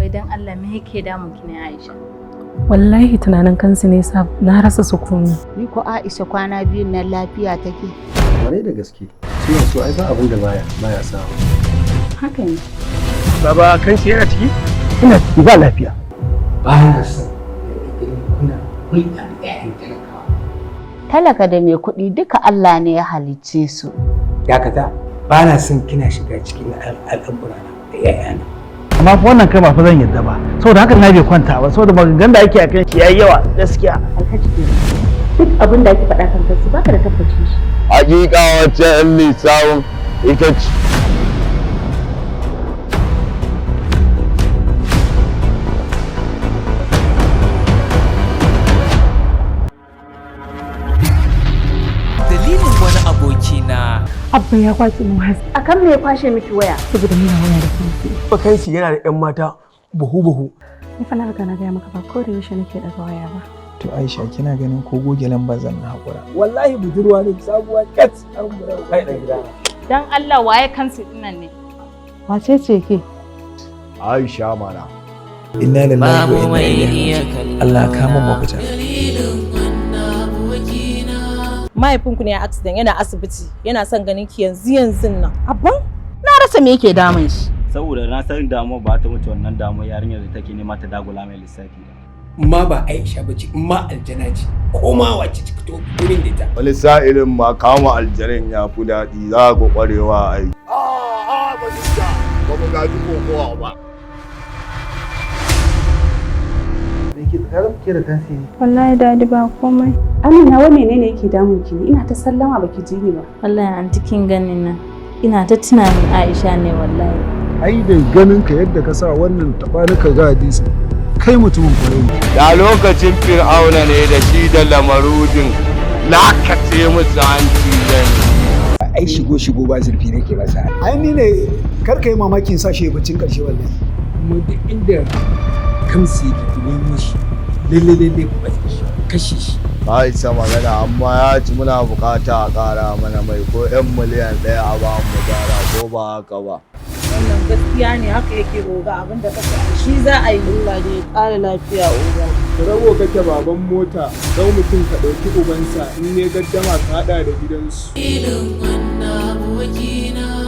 Wai dan Allah me yake damun ki ne Aisha? Wallahi tunanin kansu ne sa na rasa sukuni. Ni ko Aisha kwana biyun nan lafiya take. Kwarai da gaske. Ciwon so ai ba abin da baya sawa. Haka ne. Baba kanshi yana ciki? Ina ciki ba lafiya. Ba na son kuna hulɗa da ƴaƴan talakawa. Talaka da mai kuɗi duka Allah ne ya halicce su. Dakata, ba na son kina shiga cikin al'amurana da ƴaƴana. Amma fa wannan kai ba fa zan yadda ba. Saboda haka na bai kwanta ba, saboda maganganun da ake a kan shi yayi yawa gaskiya. Alhaji duk abin da ake faɗa kan kansu baka da tabbacin shi. Hakika wacce in lissawun ita ce. Dalilin wani abokina. Abba ya kwace mu has. Akan me ya kwashe miki waya? Saboda muna waya da kansu. Kanshi yana da ƴan mata buhu. Ni fa na riga na gaya maka ba ko da yaushe nake daga waya ba. To Aisha kina ganin ko goge lambar zan na hakura. Wallahi budurwa ne sabuwa kat an mura kai da gida. Dan Allah waye kansu dinnan ne? Wace ce ke? Aisha mana. Inna lillahi wa inna ilaihi raji'un. Allah ka mun mafita. Mahaifinku ne a accident yana asibiti yana son ganin ki yanzu nan. Abban? Na rasa me yake damun shi. Saboda na san damuwa ba ta wuce wannan damuwa yarinyar da take nema ta dagula mai lissafi. Ma ba Aisha bace, ma aljana ce. Ko ma wace ci fito gurin da ta. Wani sa'ilin ma kama aljarin ya fi daɗi za ku ƙwarewa ai. Ba duka, ba mu gaji kokowa ba. Wallahi dadi ba komai. Amina wa menene yake damun ki ne? Ina ta sallama baki ji ni ba. Wallahi anti kin gani nan. Ina ta tunanin Aisha ne wallahi. Ai da ganin ka yadda ka sa wannan tabanika ga hadisi. Kai mutumin kwarai ne. Da lokacin Fir'auna ne da shi da Lamarudin lakace musu hanci zan. Ai shigo ba zurfi nake masa. Ai ni ne karka yi mamakin sa shi bacin karshe wallahi. Mu duk inda kamsi yake nemo shi. Lalle ku bace shi. Kashe shi. Ba isa magana amma ya ci muna bukata a ƙara mana mai ko 'yan miliyan 1 a ba mu gyara ko ba haka ba. Wannan gaskiya ne haka yake roga abinda ka faɗa shi za a yi. Allah ne ya ƙara lafiya oga. Rago kake baban mota, dau mutum ka ɗauki ubansa in ne gaddama ka haɗa da gidansu. Dalilin wannan abokina.